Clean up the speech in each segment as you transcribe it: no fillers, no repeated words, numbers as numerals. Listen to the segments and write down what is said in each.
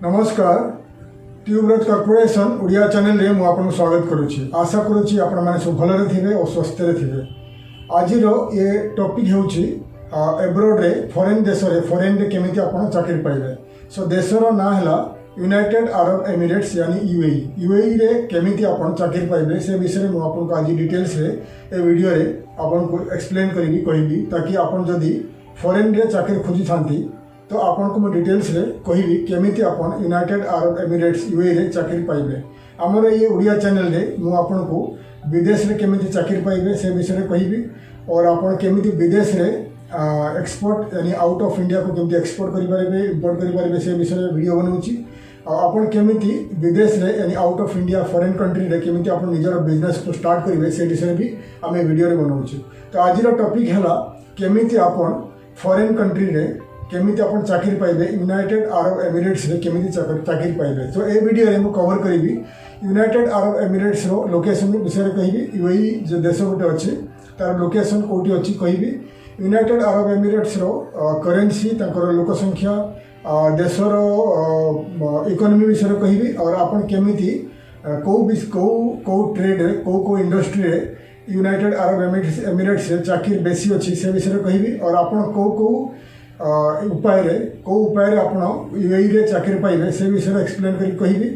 नमस्कार ट्यूबराज corporation Odia channel रे मु आपन स्वागत करुछि। आशा करुछि आपण माने सब भलरे थिबे और स्वस्थ रे थिबे। आज ये टॉपिक हेउछि एब्रोड रे फॉरेन देश रे फॉरेन रे केमिति आपण चाकरी पाइबे। सो देशर ना हला यूनाइटेड अरब एमिरेट्स यानी यूएई रे केमिति आपण चाकरी पाइबे से विषय में मु आपन को आज डिटेल्स रे ए वीडियो रे आपन को एक्सप्लेन करिवि कहिबि ताकि आपण जदी फॉरेन रे चाकरी खोजि थांती तो आपन को मैं डिटेल्स रे कहिबी केमिति आपन यूनाइटेड अरब एमिरेट्स यूएई रे चाकरी पाइबे। हमर ये ओडिया चैनल रे मु आपन को विदेश रे केमिति चाकरी पाइबे से विषय रे कहिबी और आपन केमिति विदेश रे एक्सपोर्ट यानी आउट ऑफ इंडिया को केमिति एक्सपोर्ट करि पारिबे इंपोर्ट करि पारिबे से विषय रे वीडियो बनौछि। आपन केमिति विदेश रे यानी out of India foreign country रे केमिति आपन निजर बिजनेस को स्टार्ट करिवे से विषय भी आमे वीडियो रे बनौछि। तो आज रो टॉपिक हैला केमिति आपन फॉरेन कंट्री रे केमिति आपन चाकरी पाइबे यूनाइटेड अरब एमिरेट्स रे केमिति चाकरी पाइबे। तो ए वीडियो रे मु कवर करिवि यूनाइटेड अरब एमिरेट्स रो लोकेशन विषय रे कहिबि। यूएई जो देश गोटे अछि तार लोकेशन कोठी अछि कहिबि। यूनाइटेड अरब एमिरेट्स रो करेंसी ताकर लोक संख्या देशर इकोनॉमी विषय रे कहिबि और आपन केमिति को ट्रेड रे को इंडस्ट्री रे यूनाइटेड अरब एमिरेट्स रे चाकरी बेसी अछि से विषय रे कहिबि और आपन को उपाय रे आपण यूएई रे चाकरी पाइबे से विषय एक्सप्लेन करी कहिबी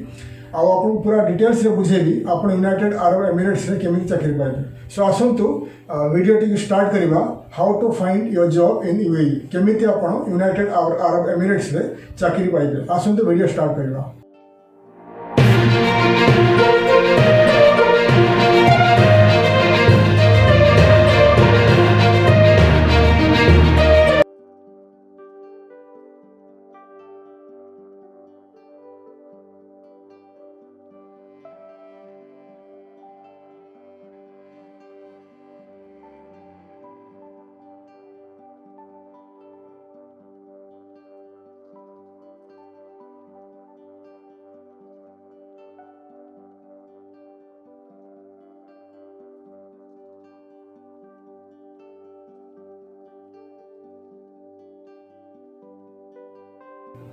आ आपन पूरा डिटेल्स रे बुझेबी आपण यूनाइटेड अरब एमिरेट्स रे केमिति चाकरी पाइबे। सो आसंतु वीडियो टी स्टार्ट करिबा how to find your job in UAE केमिति आपण यूनाइटेड अरब एमिरेट्स रे चाकरी पाइबे। आसंतु वीडियो स्टार्ट करिबा।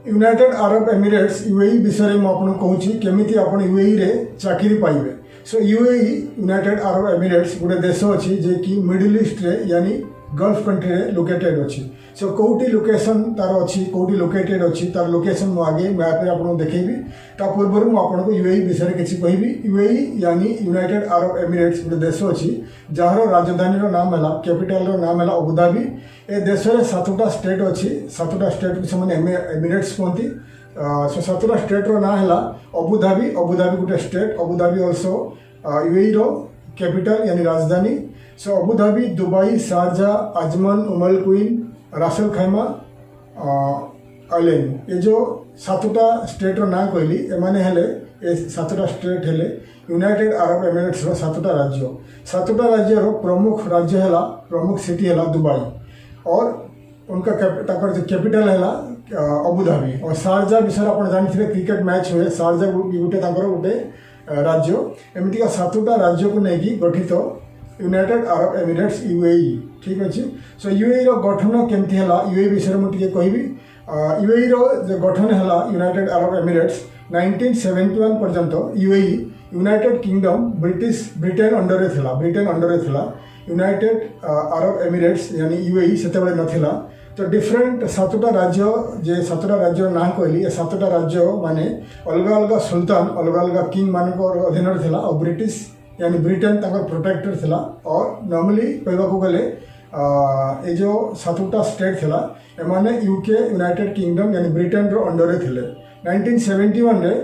यूनाइटेड अरब एमिरेट्स यूएई विषय में आपन कहूँ केमिति आपन यूएई रे चाकरी पाइबे। सो यूएई यूनाइटेड अरब एमिरेट्स गोटे देश अच्छी जे कि मिडिल ईस्ट रे यानी गल्फ कंट्री रे लोकेटेड अच्छी। सो कोटी लोकेशन तार अच्छी कोटी लोकेटेड अच्छी तार लोकेशन मु आगे मैप रे आपन देखैबी। ता पूर्व मु आपन को यूएई विषय रे किछि कहिबी। यूएई यानी यूनाइटेड अरब एमिरेट्स गोटे देश अच्छी जार राजधानी रो नाम हैला कैपिटल रो नाम हैला अबुधाबी। ए देश रे 7टा स्टेट अच्छी 7टा स्टेट को से एमिरेट्स कहती। सो 7टा स्टेट रो नाम हैला अबुधाबी गोटे स्टेट अबुधाबी ऑल्सो यूएई रो कैपिटल यानी राजधानी। सो Abu Dhabi Dubai Sharjah Ajman Umm al Quwain Ras al Khaimah island ये जो 7टा स्टेट रो ना कहली एमाने हेले ए 7टा स्टेट हेले यूनाइटेड अरब एमिरेट्स रो 7टा राज्य। 7टा राज्य रो प्रमुख राज्य हैला प्रमुख सिटी हैला दुबई और उनका कैपिटल हैला अबुधाबी। और शारजा विषय आप जानी क्रिकेट मैच हुए शारजा गोटे गोटे राज्य एमती 7टा राज्य को लेकिन गठित यूनाइटेड अरब एमिरेट्स यूएई। ठीक अच्छे। सो यूएई रो गठन केमती हैला यूएई विषय में मुझे कहबी। यूएई रो जो गठन हैला यूनाइटेड अरब एमिरेट्स 1971 पर्यंत UAE United kingdom Britain under थिला यूनाइटेड अरब एमिरेट्स यानी यूएई सेते बेले नथिला। तो डिफरेंट 7टा राज्य जे 7टा राज्य ना कहली 7टा राज्य माने अलग अलग सुल्तान अलग अलग किंग मान अधीन थिला और ब्रिटिश यानी ब्रिटेन ताकर प्रोटेक्टर थिला। और नॉर्मली कहबा को गले ए जो 7टा स्टेट थिला एमाने यूके यूनाइटेड किंगडम यानी ब्रिटेन रो अंडर थिले। 1971 रे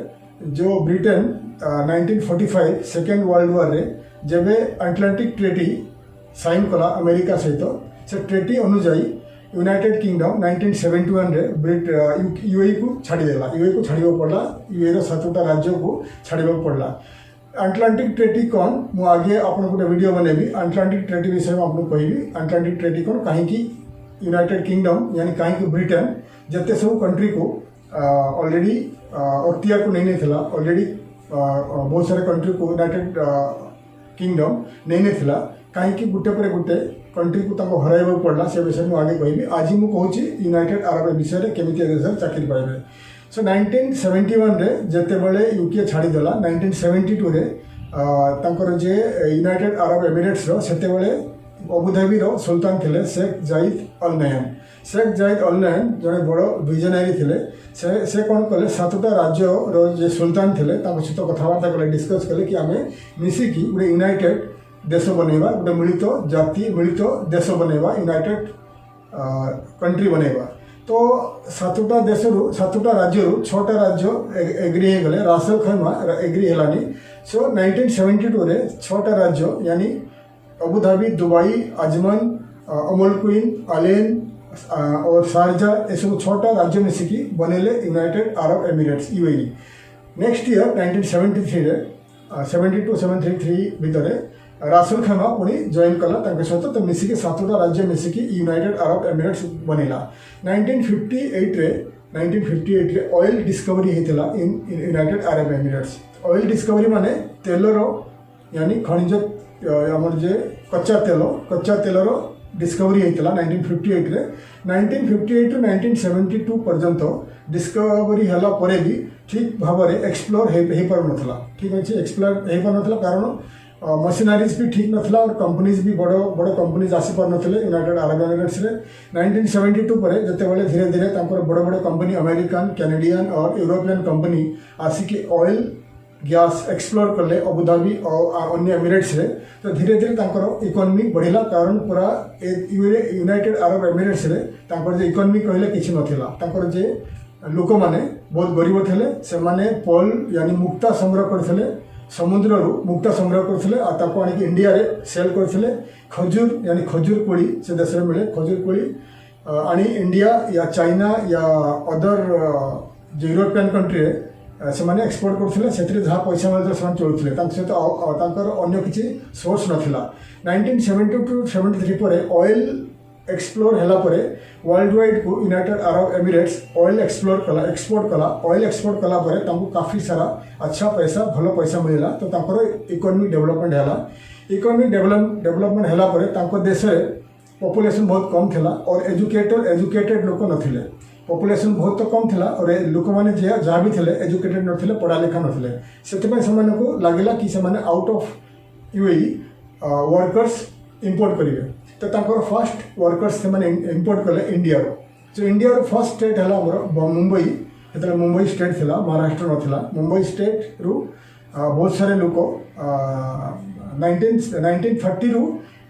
जो ब्रिटेन 1945 सेकेंड वर्ल्ड वॉर रे जेबे अटलांटिक ट्रेटी साइन कला अमेरिका सहित से ट्रेटी अनुजाई यूनाइटेड किंगडम 1971 रे यूएई को छाड़देला। यूएई को छाड़ पड़ा यूएई रो 7टा राज्य को छाड़ पड़ा। अटलांटिक ट्रेटी कौन मु आगे आपन गोटे वीडियो बनेबी अटलांटिक ट्रेटी विषय में आपन कहबी। अटलांटिक ट्रेटी कौन कहीं यूनाइटेड किंगडम यानी कहीं ब्रिटेन जते सब कंट्री को ऑलरेडी अख्तियार को नहीं थिला ऑलरेडी बहुत सारे कंट्री को यूनाइटेड किंगडम नहीं थिला कहीं गुटे पर गुटे कंट्री को हर पड़ा से विषय में आगे कहबी। आज मुझे यूनाइटेड अरब विषय में केमी चाकरी पाइबे। सो 1971 रे जेतेबेले यूके छाड़ीदेला 1972 रे तांकर जे यूनाइटेड अरब एमिरेट्स रो सेतेबेले अबुधाबी रो सुल्तान थिले Sheikh Zayed Al Nahyan. Sheikh Zayed Al Nahyan जड़े बड़ विजनरी थिले। से कौन कले सातटा राज्य रो जे सुल्तान थिले तांको सहित कथबार्ता कले डिस्कस कले कि आमे मिसिकी गोटे यूनाइटेड देश बनैबा गोटे मिलित जाति मिलित देश बनैबा यूनाइटेड कंट्री बनैबा। तो सातटा देश रु सातटा राज्य रु 6टा राज्य एग्री हो गले रासेल खैमा एग्री हेलानी। सो 1972 रे 6टा राज्य यानी अबुधाबी दुबई अजमन अमल क्वीन अलेन और शारजा ये सब 6टा राज्य मिसिकी बनेले United Arab Emirates UAE. Next year 1973 रे 72-73 भितर रासेल खैमा पुणी जॉइन कला सहित तो मिसिकी 7टा राज्य मिसिकी यूनाइटेड अरब एमिरेट्स बनेला। 1958 रे ऑयल डिस्कवरी होता in United Arab Emirates. Oil discovery माने तेलर यानी खनिज आमर जे कच्चा तेलर डिस्कवरी होता 1958 रे। 1958 टू 1972 पर्यंत डिस्कवरी हला परे भी ठीक भाव में एक्सप्लोर हो पार नथला। ठीक अच्छे एक्सप्लोर हो पार नथला कारण मशीनरीज भी ठीक नथला और कंपनीज भी बड़ बड़ कंपनीज आसी पार नथले यूनाइटेड अरब एमिरेट्स रे। 1972 पर जेतेबेले धीरे धीरे तांकर बड़ बड़ कंपनी अमेरिकन कैनेडियन और यूरोपियन कंपनी आसिकी ऑयल गैस एक्सप्लोर कले अबुधाबी और अन्य एमिरेट्स रे। तो धीरे धीरे तांकर इकोनॉमी बढ़िला कारण पूरा यूनाइटेड अरब एमिरेट्स रे तांकर जे इकोनॉमी कहले किछि नथिला। तांकर जे लोक माने बहुत गरीब थिले से माने पॉल यानी मुक्ता संग्रह करथिले समुद्र मुक्ता संग्रह करथिले आ ताको आनी इंडिया रे सेल करथिले। खजूर यानी खजूर कोड़ी से देश रे मिले खजूर कोड़ी आनी इंडिया या चाइना या अदर जो यूरोपियन कंट्री से माने एक्सपोर्ट करथिले सेतरे जहा पैसा मिलते से चलुथिले सहित अन्य किसी सोर्स नथिला। 1972-73 पर ऑयल एक्सप्लोर हैला परे वर्ल्ड वाइड को United Arab Emirates oil explore कला एक्सपोर्ट कला। ऑयल एक्सपोर्ट कला परे तांको काफी सारा अच्छा पैसा भलो पैसा मिलला। तो तांकर इकोनॉमी डेवलपमेंट हैला। इकोनॉमी डेवलपमेंट हैला परे तांको देश रे पॉपुलेशन बहुत कम थिला और एजुकेटेड लोक नथिले। पॉपुलेशन बहुत तो कम थिला और लोक माने जहाँ भी थिले एजुकेटेड नथिले पढ़ा लिखा नथिले। सेतपय सेमाने को लागिला कि सेमाने out of UAE workers import करिवे। तो तांकर फर्स्ट वर्कर्स से मैंने इंपोर्ट कले इंडिया रो। जो इंडिया रो फर्स्ट स्टेट है हमर मुंबई। जेतले मुंबई स्टेट थिला महाराष्ट्र नथिला। मुंबई स्टेट रु बहुत सारे लोक 1930 रु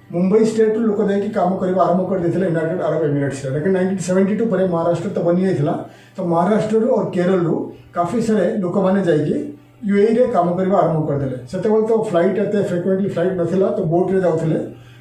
मुंबई स्टेट रु लोक जाकि काम करबा आरंभ कर देथिले यूनाइटेड अरब एमिरेट्स। लेकिन 1972 पर महाराष्ट्र तो बनी जाइथिला। तो महाराष्ट्र रु और केरल रु काफी सारे लोक माने जाइकि यूएई रे काम करबा आरंभ कर देले। सेतेबेले तो फ्लाइट एते फ्रिक्वेंटली फ्लाइट नथिला तो बोट रे जाउथिले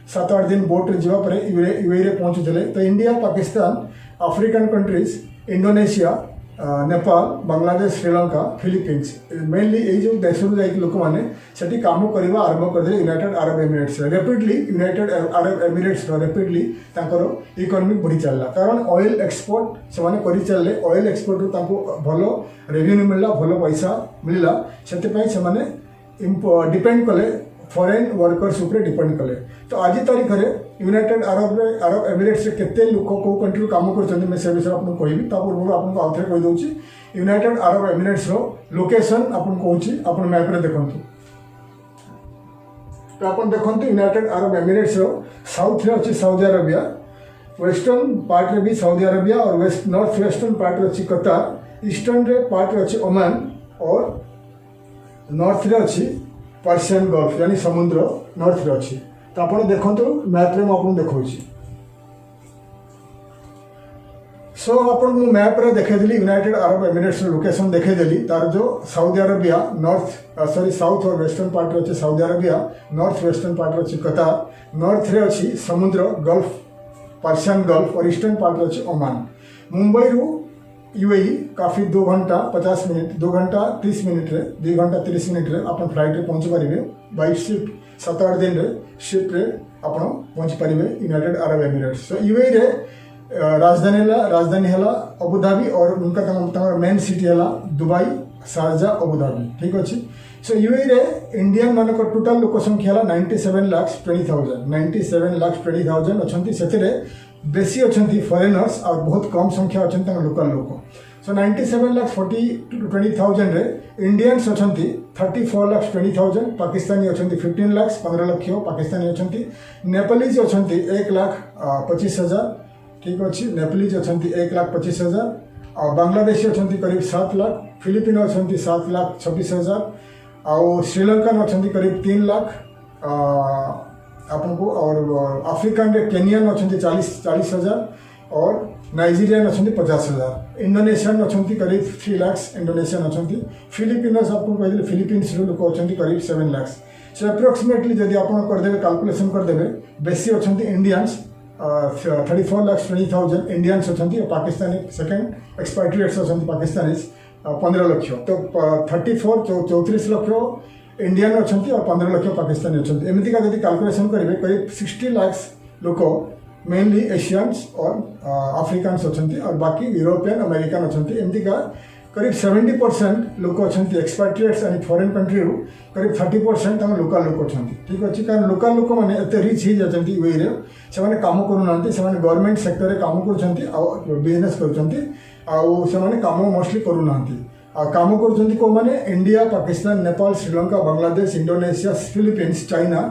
7-8 दिन बोट रे जीवा परे यूएई रे पहुंचुथिले। तो India Pakistan African countries Indonesia Nepal Bangladesh Sri Lanka Philippines mainly यही जो देश जाकि लोक मैंने सेठी काम करवा आरंभ करदे United Arab Emirates. Rapidly United Arab Emirates rapidly तांकर इकोनॉमी बढ़ी चलला कारण ऑयल एक्सपोर्ट से माने करि चलले। ऑयल एक्सपोर्ट रु तांको भलो रेवेन्यू मिलला भलो पैसा मिलला। सेते से माने डिपेंड कले फॉरेन वर्कर्स ऊपर डिपेंड कले। तो आज तारीख में यूनाइटेड अरब एमिरेट्स से केते लोक को कंट्री काम करछन्ते मैं से विषय आपन कहबी। ता पूर्व आपन आउथरे कहि दउची यूनाइटेड अरब एमिरेट्स रो लोकेशन आपन कहूची आपन मैप रे देखंतु। तो आपन देखंतु यूनाइटेड अरब एमिरेट्स रो साउथ रे अछि सऊदी अरेबिया, वेस्टर्न पार्ट रे भी सऊदी अरेबिया और वेस्ट नॉर्थ वेस्टर्न पार्ट रे अछि कतार, ईस्टर्न रे पार्ट रे अछि ओमान और नॉर्थ रे अछि पर्शियन गल्फ यानी समुद्र नॉर्थ रे अछि। तो आप देखो मैप रे आपको देखी। सो आपको मैप रे देखेदेली यूनाइटेड अरब एमिरेट्स लोकेशन देखेदेली तार जो सऊदी अरेबिया साउथ और वेस्टर्न पार्ट रे अछि Saudi Arabia, north western part रे अछि कतार, नॉर्थ रे अछि समुद्र गल्फ पर्शियन गल्फ और ईस्टर्न पार्ट रे अछि ओमान। मुंबई रु यूएई काफी 2 घंटा 50 मिनट 2 घंटा 30 मिनट रे 2 घंटा 30 मिनट रे अपन फ्लाइट रे पहुंची पारिबे। बाई शिप 7-8 दिन रे शिप रे आपण पहुंची पारिबे यूनाइटेड अरब एमिरेट्स। सो यूएई रे राजधानी हला अबुधाबी और उनका मेन सिटी हला दुबई शारजा अबुधाबी। ठीक अच्छे। सो यूएई रे इंडियन मानक टोटाल लोक संख्या हला 97,20,000 अच्छी। से बेसी अच्छा फरेनर्स और बहुत कम संख्या अच्छा लोकल लोक। सो 97,40,000 रे इंडियंस अछंती 34,20,000 पाकिस्तानी अछंती 15 लाख 15 लाख पाकिस्तानी अछंती नेपालीज अछंती 1,25,000 ठीक अच्छी नेपालीज अछंती 1,25,000 और बांग्लादेशी अछंती करीब 7 लाख फिलिपिनो अछंती 7,26,000 और श्रीलंकन अछंती करीब 3 लाख आपन को और अफ्रीकन रे केनियन अछंती 40,000 और नाइजीरियन अछंती 50,000 इंडोनेशियन अछंती करीब 3 लाख इंडोनेशियन अछंती फिलिपिनस आपको कहले फिलिपीन्स रो लोक अछंती करीब 7 लाख सो अप्रोक्सीमेटली जदि आपण कर देबे कैलकुलेशन कर देबे बेसी अछंती इंडियंस 34,20,000 इंडियंस अछंती और पाकिस्तानी सेकंड एक्सपेट्रिएट्स अछंती पाकिस्तानीज 15 लाख तो 34 लाख इंडियन अछंती और 15 लाख पाकिस्तानी अछंती एमिति का जदि कैलकुलेशन करिवे करीब 60 लाख लोक मेनली एशियंस और अफ्रीकन्स अछंती और बाकी यूरोपियन अमेरिकन अछंती एमती का करीब 70% लोक अछंती एक्सपेट्रिएट्स एंड फॉरेन कंट्री रू करीब 30% हम लोकल लोक अछंती ठीक अछि कारण लोकल लोक माने एते रिच ही जाचंती वे रे से माने काम करू नांती से माने गवर्नमेंट सेक्टर रे काम करछंती आ बिजनेस करछंती आ से माने काम मोस्टली करू नांती आ काम करछंती को माने India Pakistan Nepal Sri Lanka Bangladesh Indonesia Philippines China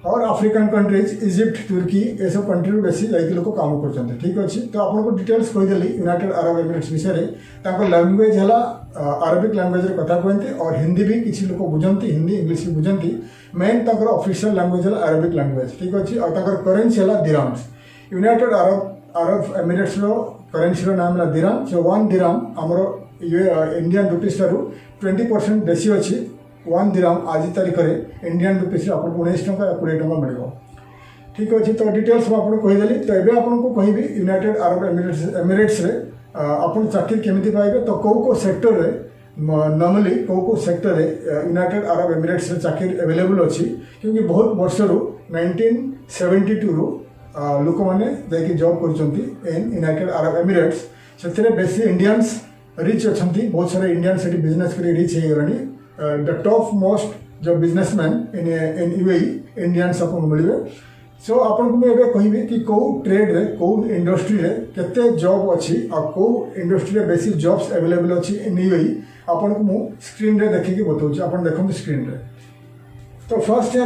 और अफ्रीकन कंट्रीज इजिप्ट तुर्की ये सब कंट्री बेसी जाइए लोग काम करते ठीक अच्छे तो आपको डिटेल्स कहीदेली यूनाइटेड अरब एमिरेट्स विषय में लैंग्वेज है अरबिक लैंग्वेज कथा कहते और हिंदी भी किसी लोग बुझंती हिंदी इंग्लिश भी बुझंती मेन तक ऑफिशियल लैंग्वेज है अरबिक लैंग्वेज ठीक अच्छे और करेन्सी है dirhams United Arab Emirates currency नाम है दिराम सो 1 दिराम आमर इंडियन रुपीज ठारू 20% बेसी अच्छी 1 दिराम आज तारीख में इंडियन रुपीज आपको 19 टका 20 टका मिल ठीक अच्छे तो डिटेल्स मुझे कहीदेली तो ये आपको कहबी यूनाइटेड अरब एमिरेट्स आप चाकरी केमी पाइबे तो कौ सेक्टर रे नॉर्मली कौ सेक्टर रे यूनाइटेड अरब एमिरेट्स चाकरी अवेलेबल अच्छी क्योंकि बहुत वर्ष 1972 रु लोक मैंने जाकि जॉब कर यूनाइटेड अरब एमिरेट्स से बेसी इंडियंस रिच अच्छा बहुत सारे इंडियन से बिजनेस कर रिच हो गलानी द टॉप मोस्ट जो बिजनेसमैन इन यूएई इंडियंस आपको मिले सो आपको मुझे कहबी कि कौ ट्रेड रे कौ इंडस्ट्री रे केते जॉब अच्छी आ कौ इंडस्ट्री रे बेसी जॉब्स अवेलेबल अच्छी इन यूएई आपन को मु स्क्रीन रे देखिए बताऊँ आप देखो स्क्रीन रे तो फर्स्ट है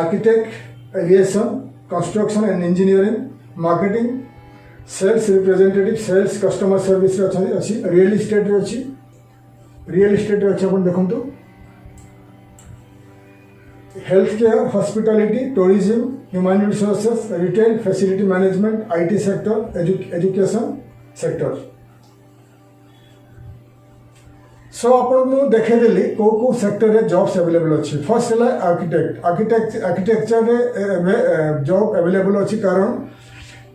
architect aviation construction and engineering marketing sales representative sales customer service अच्छी रियल इस्टेट अच्छी रियल इस्टेट अच्छे आप देखो health care hospitality tourism human resources retail facility management IT sector education sector so आपको देखेदेली कौ कौ सेक्टर रे जॉब्स अवेलेबल अच्छी फर्स्ट है आर्किटेक्चर रे जॉब अवेलेबल अच्छी कारण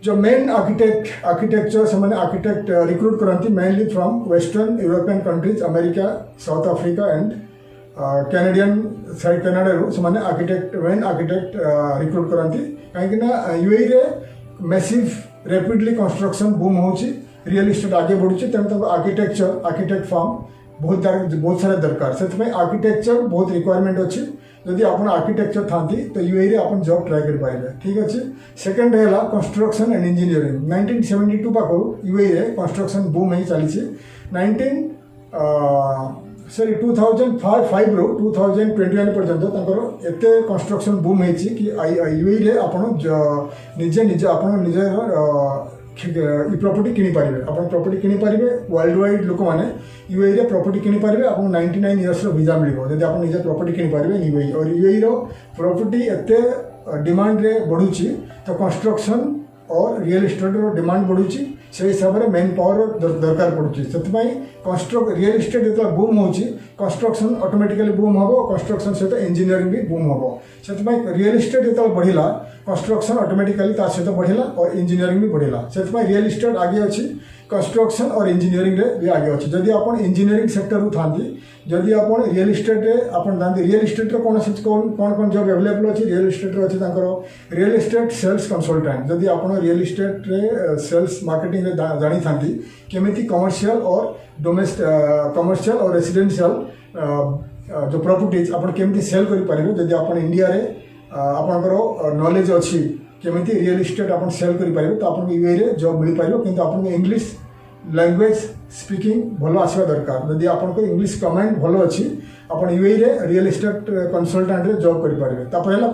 जो मेन आर्किटेक्चर से मैंने आर्किटेक्ट रिक्रूट कराती mainly from western European countries America south Africa and Canadian side Canada से मैंने मेन आर्किटेक्ट रिक्रूट कराती कहीं यूएई रे मैसिव रैपिडली कंस्ट्रक्शन बूम होची रियल इस्टेट आगे बढ़ुची तेणु आर्किटेक्ट फर्म बहुत सारा दरकार से आर्किटेक्चर बहुत रिक्वायरमेंट अच्छी जदि आप आर्किटेक्चर था तो यूएई रे आप जॉब ट्राई कर पाए ठीक अच्छे सेकेंड है कंस्ट्रक्शन एंड इंजीनियरिंग 1972 पाखु यूएई रे कंस्ट्रक्शन बूम ही चली 2005 रू 2021 पर्यंत एत कंस्ट्रक्शन बूम होती कि यूएई रे आप निजे निजे आप निजे प्रॉपर्टी किनी पारे आप प्रॉपर्टी किनी पारे वर्ल्ड वाइड लोक मैंने यूएई रे प्रॉपर्टी किनी पारे आपको 99 इयर्स वीजा मिल जब आप निजे प्रॉपर्टी किनी पारे यूएई और यूएई रो प्रॉपर्टी एत डिमांड रे बढ़ुची तो कंस्ट्रक्शन और रियल इस्टेट डिमांड बढ़ुची से हिसाब से मेन पावर दरकार पड़ुची से रियल इस्टेट जो बूम होची कंस्ट्रक्शन ऑटोमेटिकली बूम हम कंस्ट्रक्शन सहित इंजीनियरिंग भी बूम हम से रियल इस्टेट जो बढ़ला कंस्ट्रक्शन ऑटोमेटिकली सहित बढ़ला और इंजीनियरिंग भी बढ़ला से रियल इस्टेट आगे अच्छी कंस्ट्रक्शन और इंजीनियरिंग रे भी आगे अच्छे जदि आप इंजीनियरिंग सेक्टर था जदि आप रियल इस्टेट आप रियल इस्टेट कौन कौन जॉब अवेलेबल अच्छी रियल इस्टेट अच्छे रियल इस्टेट सेल्स कंसल्टेंट जदि आप रियल इस्टेट रे सेल्स मार्केटिंग रे जानी था केमिति कमर्शियल और कमर्शियल और रेसिडेंशियल जो प्रॉपर्टीज आप केमिति सेल कर पारे जदि आप इंडिया रे आपनकर नॉलेज अच्छी केमिति रियल इस्टेट आप सेल कर पारे तो आपको यूएई रे जॉब मिल पारे किंतु आपको इंग्लिश लैंग्वेज स्पीकिंग भल आसवा दरकार जदि आपन इंग्लिश कमांड भल अच्छी आप यूएई रे रियल एस्टेट कंसल्टेंट रे जॉब कर पारे। तापर है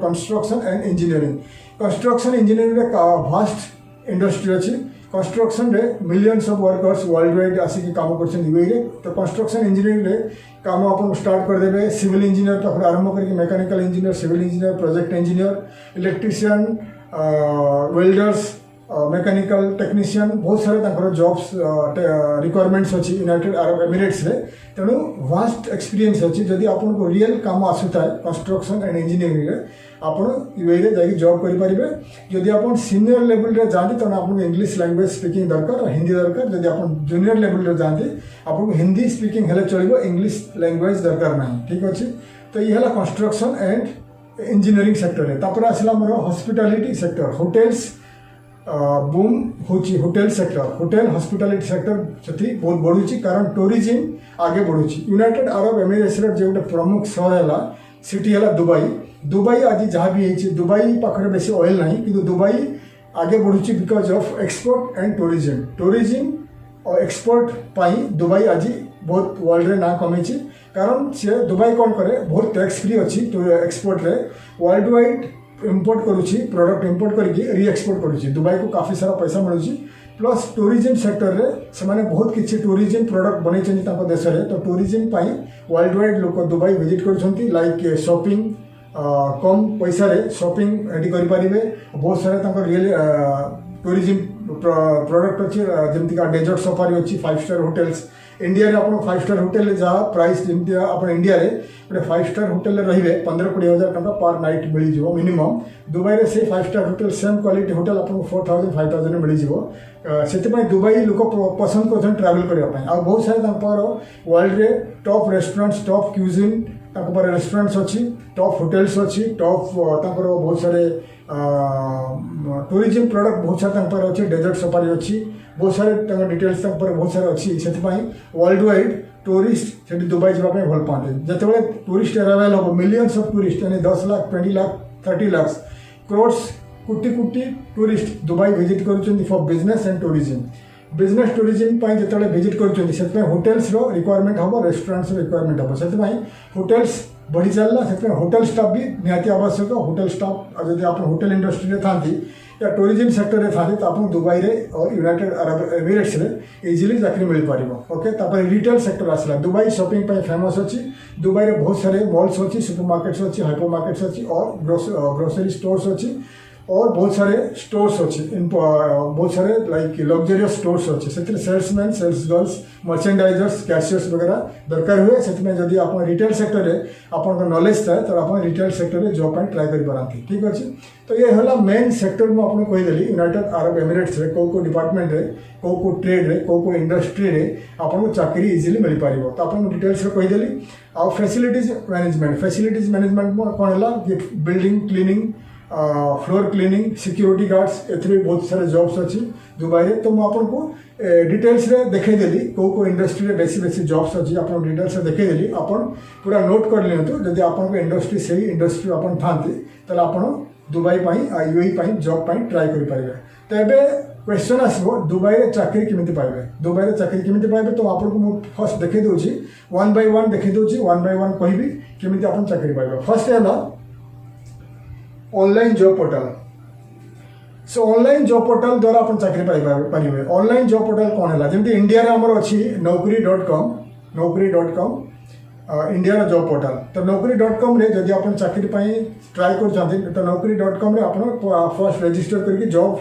construction and engineering. Construction engineering रे वास्ट इंडस्ट्री अच्छी। कंस्ट्रक्शन रे millions of workers world wide आसिक काम कर यूएई रे। तो कंस्ट्रक्शन इंजीनियरिंग रे काम आप स्टार्ट करदे। सिविल इंजीनियर पाखे आरंभ करके mechanical engineer, civil engineer, project engineer, electrician, welders, mechanical technician बहुत सारे जॉब्स रिक्वायरमेंट्स अच्छी यूनाइटेड अरब एमिरेट्स रे। तेणु वास्ट एक्सपीरियंस अच्छी। जदि आपको रियल काम आसुता है कंस्ट्रक्शन एंड इंजीनियरिंग रे आप यूएई रे जाके जॉब करेंगे। जदि आप सीनियर लेवल रे जाते तो आपको इंग्लिश लैंग्वेज स्पीकिंग दरकार, हिंदी दरकार। जदि आप जूनियर लेवल रे जाते आपको हिंदी स्पीकिंग हेले चलो, इंग्लिश लैंग्वेज दरकार ना। ठीक अच्छे। तो ये है कंस्ट्रक्शन एंड इंजीनियरिंग सेक्टर है। तापर आसला मोर हॉस्पिटैलिटी सेक्टर, होटेल्स बूम होची। Hotel sector, hotel hospitality sector से बहुत बढ़ुची कारण टूरिज्म आगे बढ़ुची। यूनाइटेड अरब एमिरेट्स रे जो गोटे प्रमुख शहर है सिटी है दुबई। दुबई आज जहाँ भी है दुबई पाखे बेसी ऑयल ना कि दुबई आगे बढ़ुची because of export and tourism. Tourism और एक्सपोर्ट पाई दुबई आज बहुत वर्ल्ड रे ना कमी कारण सी दुबई कौन करे बहुत टैक्स फ्री अच्छी एक्सपोर्ट रे। वर्ल्ड वाइड इंपोर्ट करुच्ची प्रोडक्ट इंपोर्ट करके रीएक्सपोर्ट करुच्ची। दुबई को काफ़ी सारा पैसा मिलूँ। प्लस टूरिज्म सेक्टर रे से माने बहुत किसी टूरिज्म प्रोडक्ट बने देश में। तो टूरिज्म पाई वर्ल्ड वाइड लोक दुबई विजिट कर लाइक शॉपिंग कम पैसा रे शॉपिंग एटी करें। बहुत सारे रियल टूरिज्म प्रोडक्ट अच्छी जमीक डेजर्ट सफारी अच्छी, 5 स्टार होटेल्स। इंडिया रे आप 5 स्टार होटेल जहाँ प्राइस जमी आप इंडिया रे गोटे 5 स्टार होटेल रे 15-20 हज़ार टका पर नाइट मिल जाव मिनिमम। दुबई रे से 5 star hotel same quality hotel आपको 4,000-5,000 मिल जाव। से दुबई लोक पसंद कर ट्रावेल करने। आ बहुत सारे वर्ल्ड रे top restaurants, top cuisine restaurants अच्छी, टॉप होटेल्स अच्छी, टॉप बहुत सारे टूरिज्म प्रोडक्ट बहुत सारे अच्छे, डेजर्ट सफारी अच्छी, बहुत सारे डिटेल्स बहुत सारे अच्छी। से वर्ल्ड वाइड टूरिस्ट से दुबई जावाई भल पाते। जिते टूरिस्ट अराइवल हम मिलियंस ऑफ टूरिस्ट यानी 10 लाख, 20 लाख, 30 लाख, क्रोड्स, कोटी कोटी टूरिस्ट दुबई विजिट कर for business and tourism. Business tourism जो विजिट कर होटेल्स रिक्वायरमेंट हम, रेस्टोरेंट्स रिक्वायरमेंट हम। से होटेल्स बढ़ी चलना से होटेल स्टाफ भी निहाती आवश्यक। होटेल स्टाफ जब आप होटेल इंडस्ट्री में था या टूरिज्म सेक्टर में था तो आप दुबई रे और यूनाइटेड अरब एमिरेट्स रे इजिली चाकरी मिल पार। ओके। तापर रिटेल सेक्टर आसला। दुबई शॉपिंग पे फेमस अच्छी। दुबई रे बहुत सारे मॉल्स अच्छी, सुपर मार्केट्स अच्छी, हाइपर मार्केट्स अच्छी और ग्रोसरी स्टोर्स अच्छी और बहुत सारे स्टोर्स अच्छी। बहुत सारे लाइक लग्जरियस स्टोर्स अच्छे। से सेल्समैन, सेल्स गर्ल्स, मर्चेंडाइजर्स, कैशियर्स वगैरह दरकार हुए। से जदि आप रिटेल सेक्टर में आपको नॉलेज थाए तो आप रिटेल सेक्टर में जॉब पाई ट्राए कर पारती। ठीक अच्छे। तो ये है मेन सेक्टर में आपको कहीदेली यूनाइटेड अरब एमिरेट्स रे को डिपार्टमेंट रे को ट्रेड रे को इंडस्ट्री रे आपको चाकरी इजिली मिल पार। तो आपको डिटेल्स कहीदेली। आ फैसिलिटीज मैनेजमेंट, फैसिलिटीज मैनेजमेंट में कौन है building cleaning, floor cleaning, security guards, ए बहुत सारे जॉब्स अच्छी दुबई रे। तो मुझे डिटेल्स रे देखईदेली को इंडस्ट्री रे बेसी जॉब्स अच्छी आप डिटेल्स रे देखईदेली। आप पूरा नोट कर लिंतु। जदि आप इंडस्ट्री से इंडस्ट्री आप था तो आप दुबई यूएई जॉब ट्राए करेंगे। तो ये क्वेश्चन आसो दुबई रे चाकरी केमिति पाइबे। दुबई रे चाकरी केमिति पाइबे तो आपको मु फर्स्ट देखै दोछि 1 बाय 1 देखै दोछि 1 बाय 1 कहबी केमिति आपण चाकरी पाइबे। फर्स्ट है ना ऑनलाइन जॉब पोर्टल। सो ऑनलाइन जॉब पोर्टल द्वारा आपण चाकरी पाइबे। ऑनलाइन जॉब पोर्टल कौन है जमी इंडिया रे हमर अछि naukri.com, naukri.com India job portal. तो naukri.com रे जदि आप चाकरी ट्राए कर तो naukri.com रे आप फर्स्ट रजिस्टर करके जॉब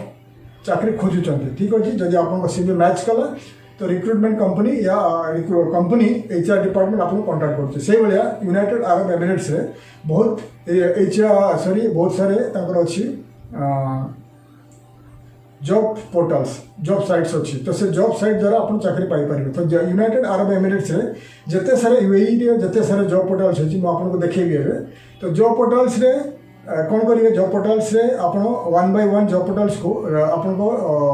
चाकरी खोजुंट। ठीक अच्छे। जदि आप सीवी मैच कला तो रिक्रुटमेंट कंपनी या कंपनी HR डिपार्टमेंट आपको कॉन्टाक्ट करते। से भाया यूनाइटेड अरब एमिरेट्स रे बहुत बहुत सारे अच्छी जॉब पोर्टल्स, जॉब साइट्स अच्छी। तो से जॉब साइट द्वारा आप चाकरी पाइपर। तो यूनाइटेड अरब एमिरेट्स रे जिते सारे यूएई रे जिते सारे जॉब पोर्टल्स अच्छी मुझे देखी। तो जॉब पोर्टल्स रे कौन करेंगे जॉब पोर्टल्स रे आप 1 बाय 1 जॉब पोर्टल्स को आपन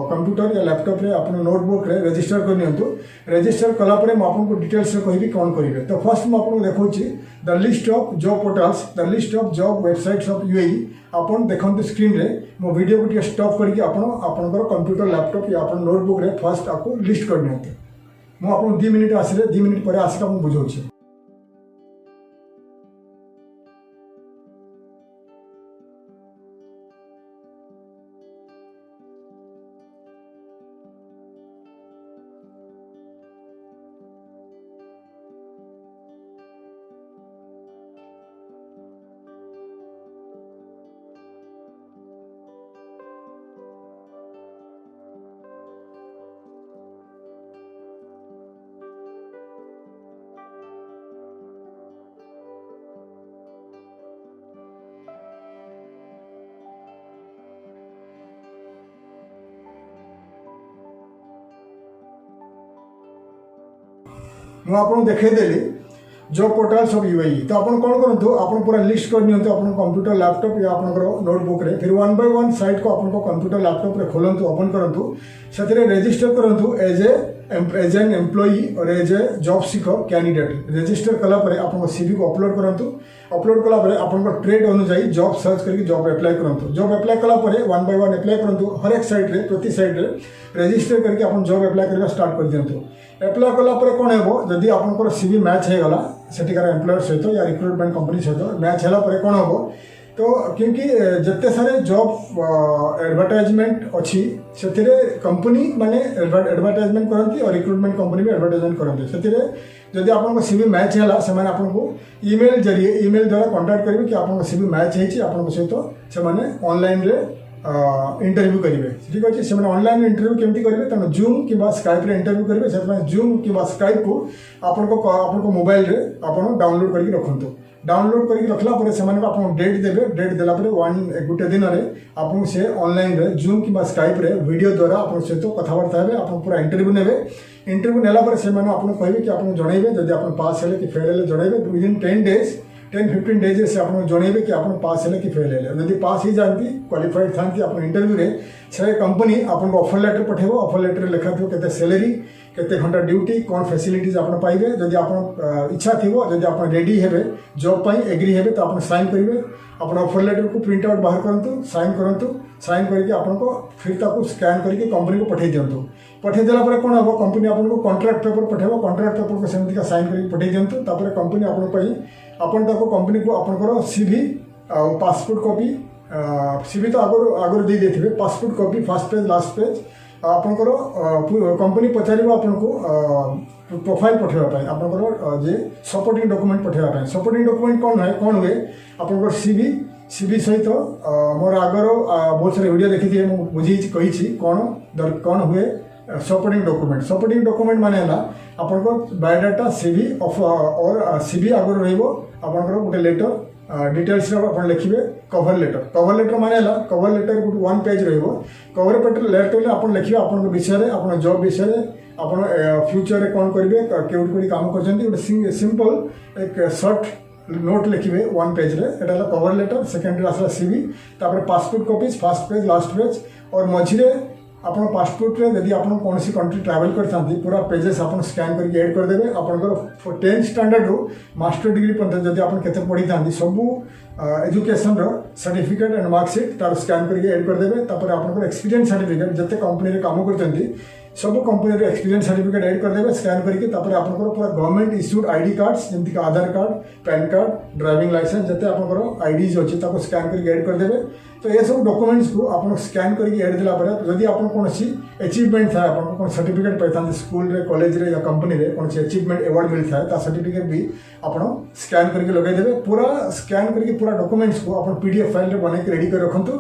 कंप्यूटर या लैपटॉप रे आपन नोटबुक रे रजिस्टर कर नियंतु। रजिस्टर कला परे म आपन को डिटेल्स रे कहबी कौन करेंगे। तो फर्स्ट म आपन देखौची the list of job portals, the list of job websites of UAE. आपन देखंतु स्क्रीन रे मो वीडियो को स्टॉप करके आपन कंप्यूटर लैपटॉप या आपन नोटबुक रे फर्स्ट आपको लिस्ट कर नियंतु। ମୁଁ ଆପଣଙ୍କୁ 2 ମିନିଟ୍ ଆସିଲେ 2 ମିନିଟ୍ ପରେ ଆସିକି ଆପଣଙ୍କୁ ବୁଝାଉଛି। ମୁଁ ଆପଣଙ୍କୁ ଦେଖେଇଦେଲି जॉब पोर्टल्स ऑफ यूएई। तो आपण कौन करूँ आप पूरा लिस्ट कर नियंतु अपन कंप्यूटर लैपटॉप या आपंकर नोटबुक रे फिर 1 बाय 1 साइट को अपन कंप्यूटर लैपटॉप रे खोलंतु ओपन करंतु से रजिस्टर करंतु एज एन एम्प्लॉई और as a job seeker candidate register कला परे अपन सीवी को अपलोड करंतु अपलोड कला परे अपन ट्रेड अनुसार जॉब सर्च करके जॉब अप्लाई करंतु जॉब अप्लाई कला परे 1 बाय 1 अप्लाई करंतु हर एक साइट रे प्रति साइट रे रजिस्टर करके अपन जॉब अप्लाई करबा स्टार्ट कर दियंतु अप्लाई कला परे कोन हेबो जदी आपनकर सीवी मैच हे गला सेटिकार एम्प्लॉयर सहित या रिक्रुटमेंट कंपनी सहित मैच है कौन हम तो क्योंकि जिते सारे जॉब एडवर्टाइजमेंट अच्छी से कंपनी माने एडवर्टाइजमेंट करती और रिक्रुटमेंट कंपनी भी एडवर्टाइजमेंट करती से जदि आप सीवी मैच है से आपको ईमेल जरिए ईमेल द्वारा कांटेक्ट करेंगे कि आप सीवी मैच हो सहित से ऑनलाइन रे इंटरव्यू करेंगे ठीक अच्छे से ऑनलाइन इंटरव्यू केमती करेंगे तेना जूम कि स्काइप रे इंटरव्यू करेंगे से जूम कि स्काइप को आपको मोबाइल रे आप डाउनलोड करके रखुँ डाउनलोड करके रखला से डेट देवे डेट देला गोटे दिन में आपको से ऑनलाइन रे जूम कि स्काइप रे वीडियो द्वारा आप सहित कथबार्ता हे आप पूरा इंटरव्यू ने इंटरव्यू नेला से आपको कहे कि आप जनइबे जब आप पास है कि फेल है जनइबे विदिन 10-15 डेज से आप जनइबे कि आप पास है कि फेल है जब पास ही जाती क्वालिफाइड था आप इंटरव्यू रे से कंपनी आपको ऑफर लेटर पठेब ऑफर लेटर लिखा थो केते सैलरी केते घंटा ड्यूटी कौन फैसिलिटीज आप पाइबे जब आप इच्छा थी जब आप रेडी हेबे जॉब पाई एग्री हेबे तो आप साइन करेंगे आप ऑफर लेटर को प्रिंट आउट बाहर करूँ साइन करके आपको फिर ताको स्कैन करके कंपनी को पठे दिंतु पठे देला परे कौन हम कंपनी आपको कॉन्ट्रैक्ट पेपर पठेब कॉन्ट्रैक्ट पेपर को सेमती साइन करके पठे दिंतु तापर कंपनी आपन कंपनी को आपंकर सीवी पासपोर्ट कॉपी सीवी तो आगर दे देथिबे passport copy first page last page आपंकर कंपनी पचार आपको प्रोफाइल पठेबा आपंकर जे सपोर्टिंग डॉक्यूमेंट पठेबा सपोर्टिंग डॉक्यूमेंट कौन हुए आपंकर सीवी सहित मोर आगर बहुत सारे वीडियो देखी थी बुझी कही कौन हुए सपोर्टिंग डॉक्यूमेंट माने है आपंकर बायोडाटा सीवी और सीवी आगर रहिबो आपंकर गोटे लेटर डिटेल्स आप लिखे कवर लेटर माने कवर लेटर गोटे 1 पेज रहिबो कवर लेटर आप लिखे आप विषय आप जॉब विषय आप फ्यूचर रे कौन करेंगे केउट कोडी काम कर सिंपल एक शॉर्ट नोट लिखे 1 पेज रे एटा कवर लेटर सेकेंड आसला सीवी तापर passport copies first page last page और मझिरे आप पासपोर्ट रे यदि आप कौन सी कंट्री ट्रैवल करते पूरा पेजेस आप स्कैन करके ऐड करदेवे आपंकर 10th स्टैंडर्ड रू मास्टर डिग्री पर्यटन जब आप केते पढ़ी था सबू एजुकेशन सर्टिफिकेट एंड मार्कशीट तार स्कैन करके ऐड करदेवे तापर आपंकर एक्सपीरियंस सर्टिफिकेट जिते कंपनी रे काम करते सब कंपनी एक्सपीरियंस सर्टिफिकेट ऐड करदेवे स्कैन करके तापर आपंकर पूरा गवर्नमेंट इश्यूड आईडी कार्ड्स जमती कि Aadhaar card PAN card driving licence जिते आपंकर आईडीज अच्छी स्कैन करके ऐड करदेवे तो ये सब डॉक्यूमेंट्स को आप स्कैन करके ऐड देला जदि आप कौन अचीवमेंट था आप सर्टिफिकेट पाई था स्कूल रे कॉलेज रे या कंपनी रे कौन अचीवमेंट अवार्ड मिलता है सर्टिफिकेट भी आप स्कैन करके लगेदेवे पूरा स्कैन करके पूरा डॉक्यूमेंट्स को आप पीडीएफ फाइल रे बना के रेडी कर रखु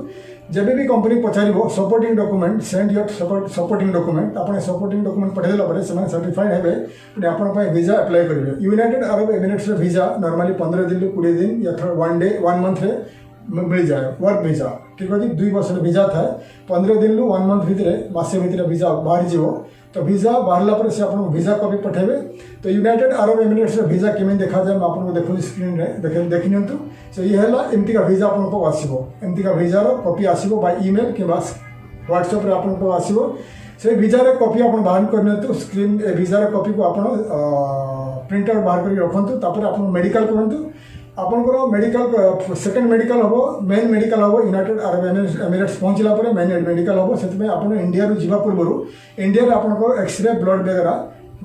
जब भी company Pachar supporting document send your supporting document आप सपोर्टिंग डॉक्यूमेंट पठेदेला से सर्टिफाइड हे आप वीजा अप्लाई करेंगे United Arab Emirates visa normally 15 दिन 20 दिन या 1 मंथ रे मिल जाए वर्क वीजा ठीक अच्छे 2 वर्ष वीजा था 15 दिन 1 मंथ भितर मसे भितर वीजा बाहरी जीव तो वीजा बाहर से आपको वीजा कॉपी पठेबे तो यूनाइटेड अरब एमिरेट्स वीजा केमी देखा जाए आपको देखुँ स्क्रीन में देखी नियंतु सो ये है एमती का वीजा आपको आसो एमती का वीजार कॉपी आसो बाय ईमेल कि व्हाट्सएप रे आपको आसो से वीजार कॉपी आप बाहर करनी स्क्रीन वीजार कॉपी को आप प्रिंट आउट बाहर करके रखु तापर आप मेडिकल करूँ आपंकर मेडिकल सेकेंड मेडिकल हम मेन मेडिकल हम यूनाइटेड अरब एमिरेट्स पहुँचला मेन मेडिकल हम से आप इंडिया जावा पूर्व इंडिया आपंकर एक्सरे ब्लड वगैरह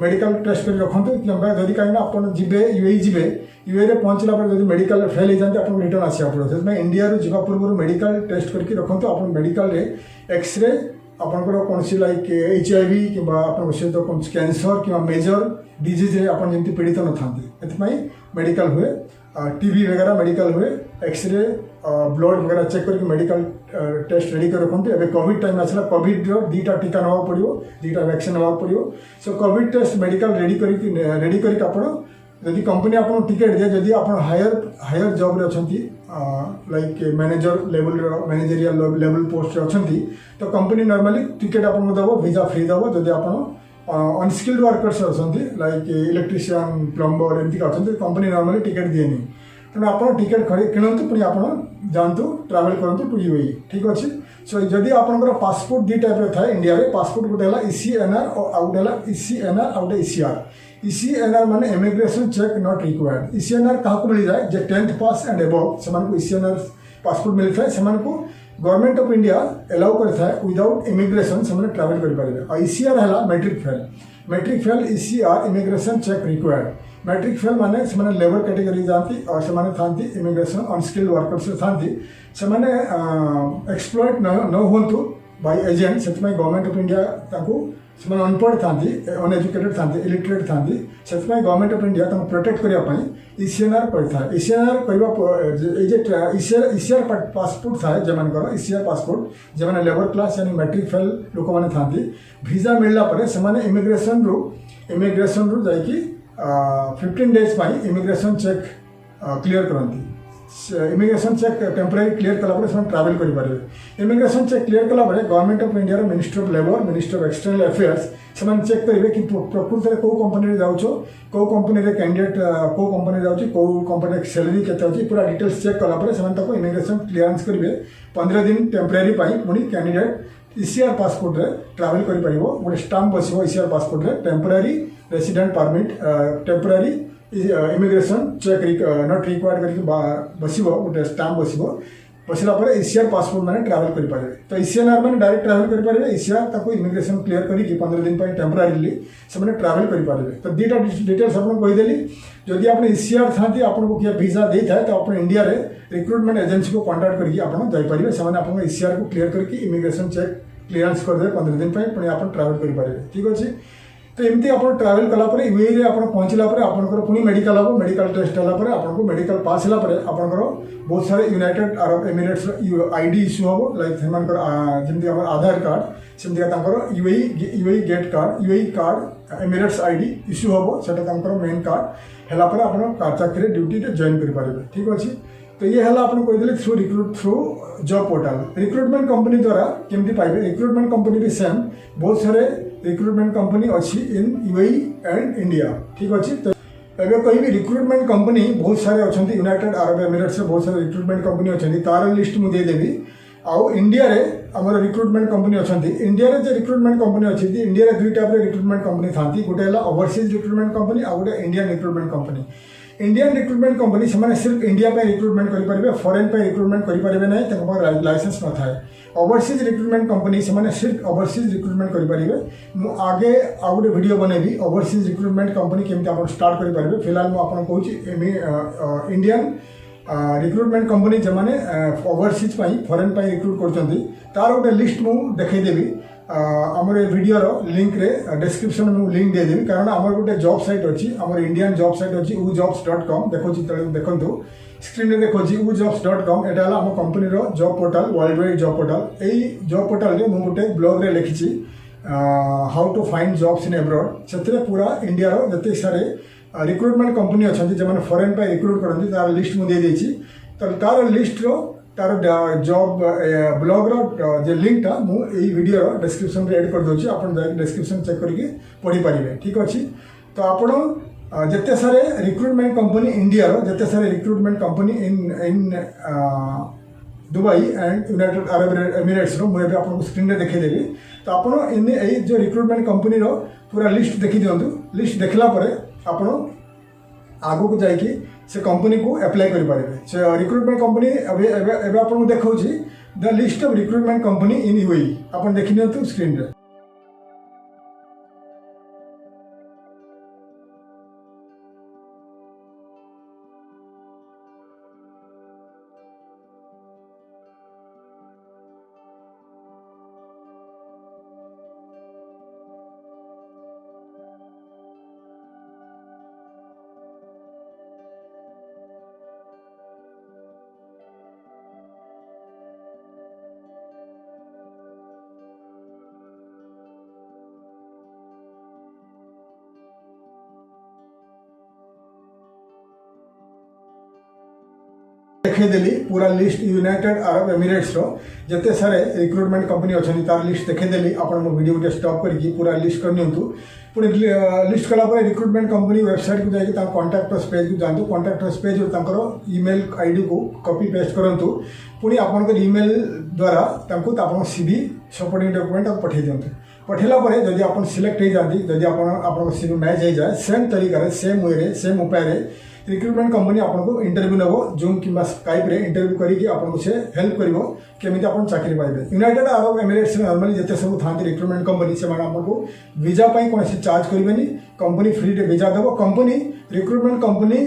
मेडिकल टेस्ट कर रखु कि कहीं आप जी यूए जी यूए पहुँचला जब मेडिकल फेल हो जाते आपको रिटर्न आसा पड़ो से इंडिया जा पूर्व मेडिकल टेस्ट करके रखु आप मेडिकल एक्सरे आपंकर कौन सी लाइक HIV कि सहित कौन कैंसर कि मेजर डिजीज आप जमी पीड़ित न था मेडिकल हुए टीबी वगैरह मेडिकल हुए एक्सरे ब्लड वगैरह चेक करके मेडिकल टेस्ट रेडी कर रखते हैं कोविड टाइम आसला कोविड दीटा टीका नवा पड़ो दीटा वैक्सीन नवा पड़ो सो कोविड टेस्ट मेडिकल रेडी करके आप जदि कंपनी आपको टिकेट दिए जदि आप हायर जॉब रे अछंती like manager level managerial level post रे अछंती तो कंपनी नॉर्मली टिकेट आपको दबो वीजा फ्री दबो जदि आप अनस्किल्ड वर्कर्स अछंती लाइक इलेक्ट्रिशियन प्लम्बर एमती अछंती कंपनी नॉर्मली टिकेट दिएनी तेणु आप टिकेट किणतु पुणी आप जातु ट्रावेल करूँ टू यूए ठीक अच्छे सो जदि आपंकर पासपोर्ट दी टाइप था इंडिया रे पासपोर्ट गोटे है ECNR और आउ गोटे ECNR आउ गोटे ECR ECNR माने immigration check not required ECNR क्या मिल जाए जे 10th पास एंड एबव से ECNR पासपोर्ट मिलता है से गवर्नमेंट ऑफ इंडिया एलाउ करता है विदाउट इमिग्रेशन से ट्रावेल करेंगे और ECR है matric fail ECR immigration check required matric fail माने से लेबर कैटेगरी जाती और से था इमिग्रेशन अनस्किल्ड वर्कर्स था से एक्सप्लॉइट न होंतु बाय एजेंट से गवर्नमेंट ऑफ इंडिया से अनपढ़ था अनएजुकेटेड था इलिटरेट था से गवर्नमेंट ऑफ इंडिया प्रोटेक्ट करने ECNR करता है ECNR ECR पासपोर्ट था जमानकर ECR पासपोर्ट जमाने लेबर क्लास यानी मैट्रिक फेल लोक मैंने था वीजा मिलला से इमिग्रेशन रु जाकि 15 डेज इमिग्रेशन चेक क्लियर करती इमिग्रेशन चेक टेम्पररी क्लियर कलापर से ट्रावेल करेंगे इमिग्रेशन चेक क्लियर कलापर government of India minister of labour minister of external affairs से चेक करेंगे कि प्रकृत में कौ कंपनी जाऊँ कौ कंपनी कैंडिडेट कौ कंपनी जाऊँ कौ कंपनी सैलरी के पूरा डिटेल्स चेक कलापर से इमिग्रेशन क्लीयरेंस करेंगे 15 दिन टेम्पररी पुणी कैंडिडेट ECR पासपोर्ट रे ट्रावेल कर गोटे स्टाम्प बस ECR पासपोर्ट रे temporary resident permit temporary immigration check not required करके बस गोटे स्टाम्प बसला ECR पासपोर्ट मैंने ट्रावेल करेंगे तो ECNR मैंने डायरेक्ट ट्रावेल करेंगे ECR इमिग्रेशन क्लियर करके 15 दिन टेम्पररी से ट्रावेल करेंगे तो दीटा डिटेल्स आपको कहीदेली जदि आप ECR था आपको किए वीजा दे था तो आप इंडिया रे रिक्रुटमेंट एजेंसी को कांटेक्ट करके आप जापारे से ECR को क्लियर करके इमिग्रेशन चेक क्लीयरेंस करदे 15 दिन पुणी आप ट्रावेल करेंगे ठीक अच्छे तो एमती आप ट्रावेल कलापर यूए रे आप पहुँचला आपंकर पुणी मेडिकल हम मेडिकल टेस्ट है आपको मेडिकल पास है आपंकर बहुत सारे United Arab Emirates ID issue हम लाइक जमी आधार कार्ड सेमती UAE get card UAE card Emirates ID issue हम से मेन कार्ड है आप चाकरी ड्यूटी जॉइन करेंगे ठीक अच्छे तो ये है आपको कहीदेली through job portal recruitment company द्वारा केमती पाइबे रिक्रुटमेंट कंपनी भी सेम बहुत सारे रिक्रुटमेंट कंपनी अच्छी इन यूए एंड इंडिया ठीक अच्छे तो एवं कहीं रिक्रुटमेंट कंपनी बहुत सारे अच्छा यूनाइटेड अरब एमिरेट्स बहुत सारे रिक्रुटमेंट कंपनी अच्छी तार लिस्ट मुझे देदेवी आउ इंडिया रे आमर रिक्रुटमेंट कंपनी अच्छा इंडिया रे जो रिक्रुटमेंट कंपनी अच्छी इंडिया रे 2 टाइप रिक्रुटमेंट कंपनी था गोटे है ओवरसीज रिक्रुटमेंट कंपनी आउ गोटे Indian recruitment company Indian recruitment company से सिर्फ इंडिया पे रिक्रुटमेंट करेंगे फॉरेन पे रिक्रुटमेंट करेंगे ना लाइसेंस न थाए ओवरसीज रिक्रुटमेंट कंपनी से सिर्फ ओवरसीज रिक्रुटमेंट करेंगे मु आगे आउ गोटे वीडियो बनेबी ओवरसीज रिक्रुटमेंट कंपनी केमती आप स्टार्ट करेंगे फिलहाल मुझे कहूँ इंडियन रिक्रुटमेंट कंपनी जो मैंने ओवरसीज फॉरेन पे रिक्रुट कर तार गोटे लिस्ट मुझे देखईदेवी आमर वीडियोर लिंक रे डिस्क्रिप्शन में लिंक देदेवी कारण आमर गोटे जॉब साइट अच्छी आमर इंडियन जॉब साइट अच्छी ujobs.com देखो देखो स्क्रीन में देखो ujobs.com एटा आम company job portal world wide job portal यही जॉब पोर्टाल रे मुझे गोटे ब्लॉग रे लिखी how to find jobs in abroad से पूरा इंडिया जिते सारे रिक्रुटमेंट कंपनी अच्छा जो फॉरेन पे रिक्रुट करती तार लिस्ट मुझे देदेची तो तार लिस्ट तार जॉब ब्लॉग जो लिंकटा मुझे वीडियो डिस्क्रिप्शन रे ऐड कर दूसरी आप डिस्क्रिप्शन चेक करके पढ़ी पारे ठीक अच्छे तो आप जिते सारे रिक्रुटमेंट कंपनी इंडिया जिते सारे recruitment company in Dubai and United Arab Emirates मुझे आपको स्क्रीन में देखईदेवी तो आप इन जो रिक्रुटमेंट कंपनी पूरा लिस्ट देखी दिंतु लिस्ट देखला आप आगू को जाकि से कंपनी को अप्लाई करेंगे से रिक्रुटमेंट कंपनी एवं आपको देखा the list of recruitment company in UAE आप देखी स्क्रीन रे देखदेली पूरा लिस्ट यूनाइटेड अरब एमिरेट्स रो जिते सारे रिक्रुटमेंट कंपनी अच्छा तार लिस्ट देखदेली आप वीडियो गोटे स्टॉप करके पूरा लिस्ट कर नियंतु पुणी लिस्ट कलापर रिक्रुटमेंट कंपनी वेबसाइट को जाकर कॉन्टैक्ट पेज को जातु कॉन्टैक्ट पेज ईमेल आईडी को कॉपी पेस्ट करूँ पुणी आप ईमेल द्वारा सीवी सपोर्टिंग डॉक्यूमेंट पठे दिंतु पठेला जदि आप सिलेक्ट हो जाती जदि आप सीवी मैच हो जाए सेम तरीका सेम वे सेम उपाय रिक्रुटमेंट कंपनी आपको इंटरव्यू नब जूम कि स्काइप रे इंटरव्यू करके आपको से हेल्प कर केमी आप चाकरी पाइबे यूनाइटेड अरब एमिरेट्स नॉर्मली जिते सब था रिक्रुटमेंट कंपनी से आपको वीजा कौन चार्ज करेंगे कंपनी फ्री वीजा देव company recruitment company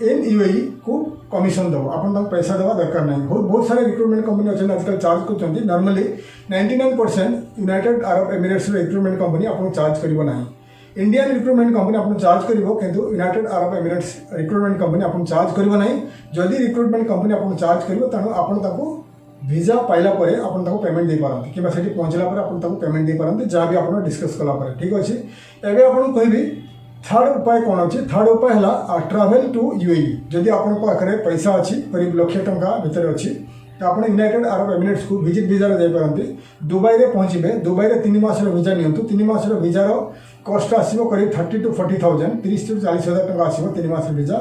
in UAE को कमिशन दब आप पैसा देवा दरकार नहीं बहुत सारे रिक्रुटमेंट कंपनी अच्छे आजकल चार्ज कर normally 99% United Arab Emirates recruitment company आपको चार्ज करना इंडियन रिक्रुटमेंट कंपनी आपको चार्ज करूँ United Arab Emirates recruitment company आपको चार्ज करना जदि रिक्रुटमेंट कंपनी आपको चार्ज कर वीजा पाइला आपको पेमेंट दे पारती कि पहुँचला आपको पेमेंट दे पारती जहाँ भी आप डिस्कस कला ठीक अच्छे एवं आपको कहबी थर्ड उपाय कौन अच्छे थर्ड उपाय है ट्रावेल टू यूएई जदि आपरे पैसा अच्छी करीब लक्षे टंका भितर अच्छी तो आप यूनाइटेड अरब एमिरेट्स को विजिट वीजा जापारती दुबई में पहुँचे दुबई में 3 मासर वीजा नियंतु 3 मासर वीजार कस्ट आसो करीब 30 to 40,000 30 to 40,000 टंका आसो 3 मास वीजा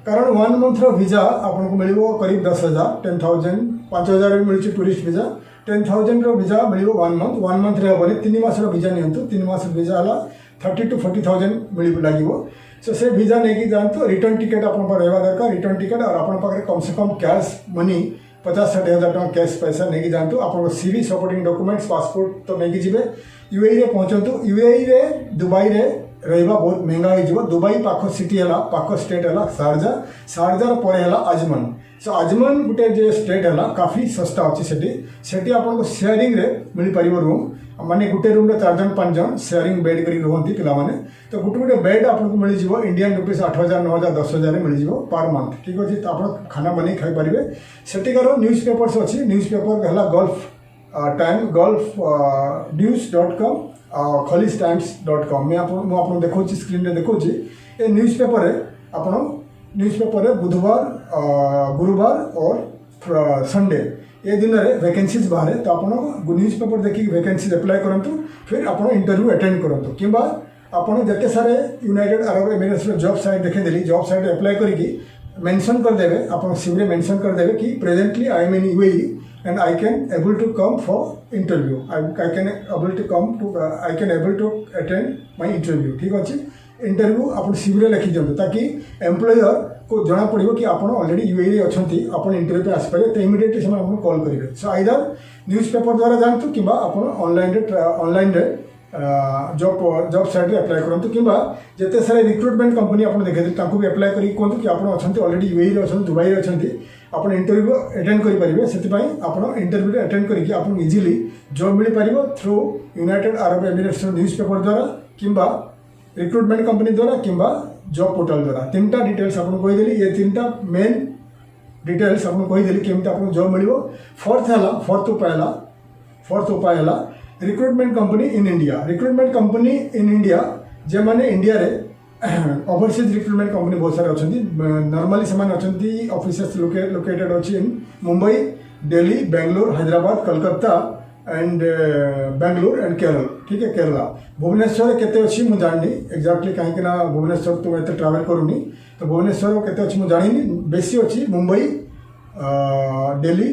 कारण 1 मंथर वीजा आपको मिल करीब 10,000 10,000 5,000 भी मिलूँ टूरिस्ट वीजा 10,000 वीजा मिल 1 मंथ हेनी 3 मासर वीजा नियंतु 3 मास वीजा है 30 to 40,000 मिल लगे सो से वीजा नहीं जातु रिटर्न टिकेट आप रहा दरकार रिटर्न टिकेट और आप कम से कम कैश मनी 50-60,000 टका कैश पैसा नहीं जातु आप सीवी सपोर्टिंग डॉक्यूमेंट्स पासपोर्ट तो नहीं जी यूएई रे पहुँचतु यूएई रे दुबई रे रहा बहुत महंगा हो दुबई पाख सिटी है पाख स्टेट है शारजार पर आजमन सो आजमन गोटे जो स्टेट है काफ़ी सस्ता अच्छी से आपको शेयरिंग रे मिल पार रूम माने गोटे रूम रे 4 जन 5 जन शेयरिंग बेड कर रुहति पिलाने तो गोटे गोटे बेड आपको मिल जाव इंडियन रुपीज 8,000 9,000 10,000 मिल जाव पर मंथ ठीक अच्छे तो आप खाना बन खाई पारे सेटिकार न्यूज पेपर्स अच्छी न्यूज पेपर है gulf time gulf news.com khalisTimes.com मैं आपको देखा स्क्रीन रे देखा ये न्यूज पेपर आप न्यूज पेपर बुधवार गुरुवार और संडे ये दिन में वैकेंसीज बाहर तो आप न्यूज पेपर देखिए वैकेंसीज अप्लाई करूँ फिर आप इंटरव्यू अटेंड करूँ कि आपड़ जिते सारे United Arab Emirates job site देखदेली जॉब साइट अप्लाई करके मेंशन करदेवे आप सीवी मेंशन करदेवे कि presently I am in UAE and I can able to come for interview. I can able to attend my interview. ठीक अच्छे interview आप CV लिखी दिखाँ ताकि एम्प्लॉयर को जना पड़ो कि आप ऑलरेडी यूएई अच्छा आप इंटरव्यू पे आसपारे तो इमिडिएटली से आपको कॉल करेंगे सो आइदर न्यूज पेपर द्वारा जातु कि ऑनलाइन जॉब साइट रे अप्लाई करूँ कि जिते सारे रिक्रुटमेंट कंपनी आप देखे भी अप्लाई करेंगे कहतु कि आप अच्छा ऑलरेडी यूएई अच्छा दुबई अच्छा आप इंटरव्यू अटेंड करेंगे से आप इंटरव्यू अटेंड करके आप इजिली जॉब मिल पार through United Arab Emirates news paper द्वारा कि रिक्रुटमेंट कंपनी द्वारा कि जॉब पोर्टल द्वारा 3टा डिटेल्स आपको कहीदेली ये 3टा मेन डिटेल्स आपको कहीदेली केमती आपको जॉब मिल फोर्थ उपाय है रिक्रुटमेंट कंपनी इन इंडिया जे माने इंडिया रे ओवरसीज रिक्रुटमेंट कंपनी बहुत सारे अच्छा नॉर्मली से अच्छा ऑफिसेस लोकेटेड अच्छी इन मुंबई दिल्ली बेंगलोर हैदराबाद कलकत्ता एंड बेंगलोर एंड केरल ठीक है केरला भुवनेश्वर केते अच्छी मुझे जानी एक्जाक्टली कहीं भुवनेश्वर तो मैं ट्रावेल करूनी तो भुवनेश्वर केते अच्छी मुझे जानी बेसी अच्छी मुंबई दिल्ली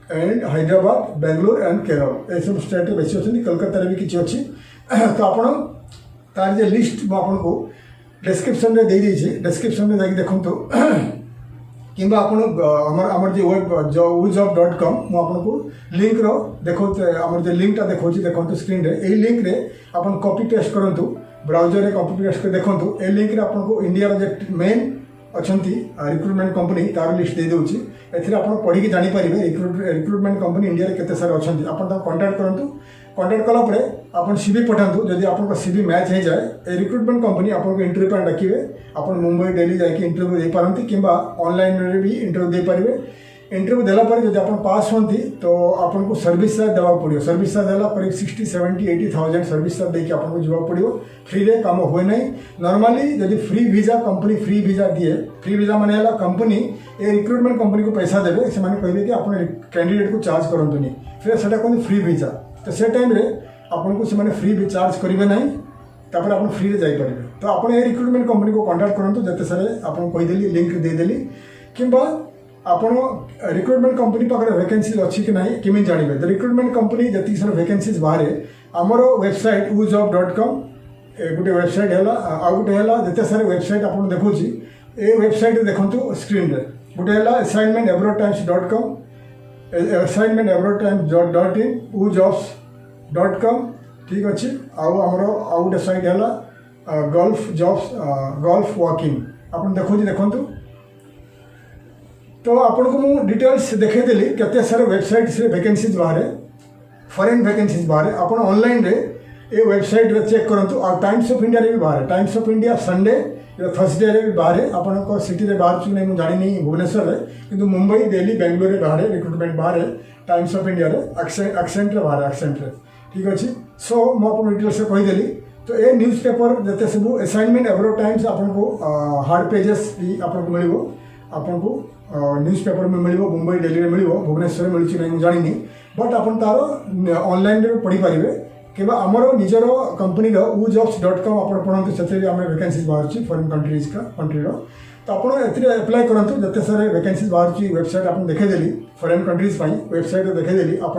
एंड हैदराबाद बेंगलोर एंड केरल ये सब स्टेट बेसी अच्छी कलकत्ता भी किसी अच्छी तो आप तार जे लिस्ट मुझे डिस्क्रिप्शन रे दे दीजिए डिस्क्रिप्शन में जाकि देखो कि आमर जो wujjob.com मुझे लिंक रो देखो आमर जो लिंकटा देखो स्क्रीन रे यही लिंक रे आप कॉपी पेस्ट करूँ ब्राउजर रे कॉपी पेस्ट कर देखो ये लिंक रे आपको इंडिया जो मेन अच्छा रिक्रुटमेंट कंपनी तार लिस्ट दे दूँगी आप पढ़ी जानीपर रिक्रुटमेंट कंपनी इंडिया रे केते सारे अच्छा आप कांटेक्ट करूँ कांटेक्ट कलापर आप सीवी पठातु जदि आप सीवी मैच हो जाए रिक्रुटमेंट कंपनी आपको इंटरव्यू पर डाकिए आप मुंबई दिल्ली जाकि इंटरव्यू दे पारती कि ऑनलाइन भी इंटरव्यू दे पारे इंटरव्यू देला पर जब आप पास होती तो आपको सर्विस चार्ज देवा पड़ो। सर्विस चार्ज देला करीब 60, 70, 80,000 सर्विस चार्ज देके आपको जावाक पड़ो। फ्री रे काम हुए नहीं। नॉर्मली जब free visa company free visa दिए, फ्री वीजा माने है कंपनी ए रिक्रुटमेंट कंपनी को पैसा देवे, से कहते कि आप कैंडिडेट को चार्ज करतुनि, फिर से कहते फ्री वीजा। तो से टाइम रे आपको से फ्री भी चार्ज करेंगे ना, तापर आप फ्री जापर। तो आप रिक्रुटमेंट कंपनी को कांटेक्ट करूँ, जिते सारे आपको कहीदेली लिंक देदेली कि आप रिक्रुटमेंट कंपनी पाखे वैकेंसीज अच्छी कि ना केमी जानवे। तो रिक्रुटमेंट कंपनी जी सारा वैकेंसीज बाहर आमर वेबसाइट woojob.com गोटे वेबसाइट है, आउ गोटे है जिते सारे वेबसाइट आप देखुँ ये वेबसाइट देखूँ स्क्रीन रे। गोटे है assignmentabroadtimes.com, assignmentabroadtimes.in, woojobs.com, ठीक अच्छे। आमर आउ गोटे साइट है गल्फ जॉब्स, गल्फ वॉकिंग आप देखूँ। तो आपको मुझे डिटेल्स देखदेली केते सारे वेबसाइट से वैकेंसीज बाहर, फॉरेन वैकेंसीज बाहर। आप ऑनलाइन रे ये वेबसाइट रे चेक करूँ। और टाइम्स ऑफ इंडिया रे भी बाहर, times of India Sunday Thursday रे भी बाहर। आपन सिटी रे बाहर नहीं मुझे जानी भुवनेश्वर रे, किंतु मुंबई, दिल्ली, बेंगलोर रे बाहर रिक्रुटमेंट बाहर टाइम्स ऑफ इंडिया रे एक्सेंट रे बाहर, एक्सेंट रे, ठीक अच्छे। सो मुझे डिटेल्स से कहीदेली। तो ये न्यूज पेपर जिते सब असाइनमेंट एब्रोड टाइम्स आपको हार्ड पेजेस भी आपको मिल, आपको न्यूज पेपर में मिल, मुंबई दिल्ली में मिल, भुवनेश्वर में मिलूँ नहीं जानी, बट आप तार ऑनलाइन पढ़ी पारे कि आमर निजर कंपनी woojobs.com आप पढ़ते, से आम वैकेंसीज बाहर फॉरेन कंट्रीज का कंट्री। तो आप एप्लाय करूँ, जिते सारे वैकेंसीज बाहर वेबसाइट आप देखदेली फॉरेन कंट्रीज वेबसाइट देखदेली। आप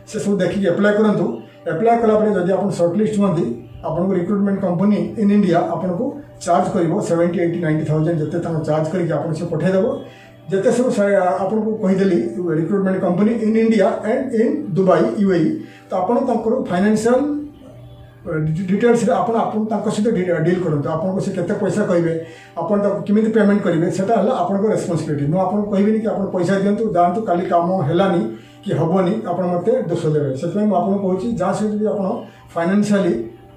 से सब देखिए एप्लाय करूँ। एप्लाय कलापर जब आप सर्टलिस्ट होती आपको रिक्रुटमेंट कंपनी इन इंडिया आपको चार्ज कर 70, 80, 90,000 जिते चार्ज करके आप पठेदेव। जिते सब आपको कहीदेली recruitment company in India and in Dubai UAE। तो आपको फाइनेंशियल डिटेल्स आप सहित डील करूँ। आपको से केते पैसा कहे, आपमि पेमेंट करेंगे, से आपको रेस्पॉन्सिबिलिटी। मुझे आपको कहबी कि आप पैसा दिंतु जातु काली काम है कि हेनी, आप मत दोष देवे। से आपको कहूँ जहाँ सहित भी आप फाइनेंशियली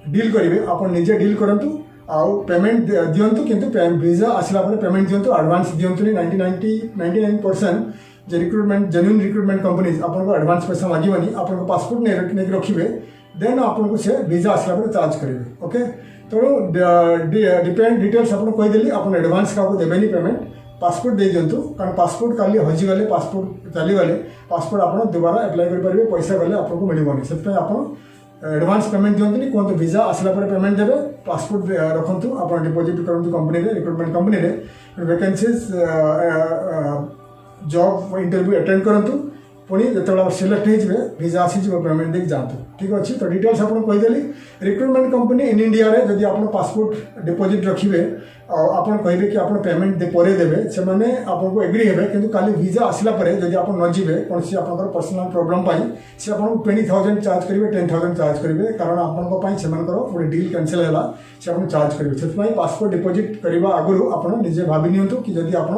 डील करेंगे, आप निजे डील करूँ। आउ पेमेंट दिंतु, किंतु वीजा आसला पेमेंट दिंतु, एडवांस दिंतु। 99% जो रिक्रुटमेंट जेन्युइन रिक्रुटमेंट कंपनीज आपको एडवांस पैसा मांगनी, आपको पासपोर्ट नहीं रखिए, देन आपको से वीजा आसला चार्ज करेंगे। ओके, तो डिपेंड डिटेल्स आपको कहीदेली। आप एडवांस क्या देवेनि पेमेंट, पासपोर्ट दे दिंतु, कारण पासपोर्ट काली हजिगले, पासपोर्ट चलीगले, पासपोर्ट आप दोबारा एप्लाई करेंगे, पैसा गले आपको मिलबनी। से आप एडवांस पेमेंट दिंतुनि, कहते वीजा आसला पेमेंट देवे, पासपोर्ट रखु, आप डिपोजिट करूँ company recruitment company. Vacancies job interview attend करूँ, पुणी जो सिलेक्ट हो वीजा आसीज पेमेंट देख जातु, ठीक अच्छे। तो डिटेल्स आपको कहीदेली। रिक्रुटमेंट कंपनी इन इंडिया रे जब आप पासपोर्ट डिपोजिट रखिए, आप कहे कि आप पेमेंट पर देवे, से आपको एग्री हे, कि खाली वीजा आसला जब आप न जीवे कौन सी आप पर्सनाल प्रोब्लेम से आपको 20,000 चार्ज करेंगे, 10,000 चार्ज करेंगे, कारण आपंपाई से गोटे डील कैंसल है, से आपको चार्ज करेंगे। से पासपोर्ट डिपोजिट करने आगु आप निजे भावी नियंतु कि जब आप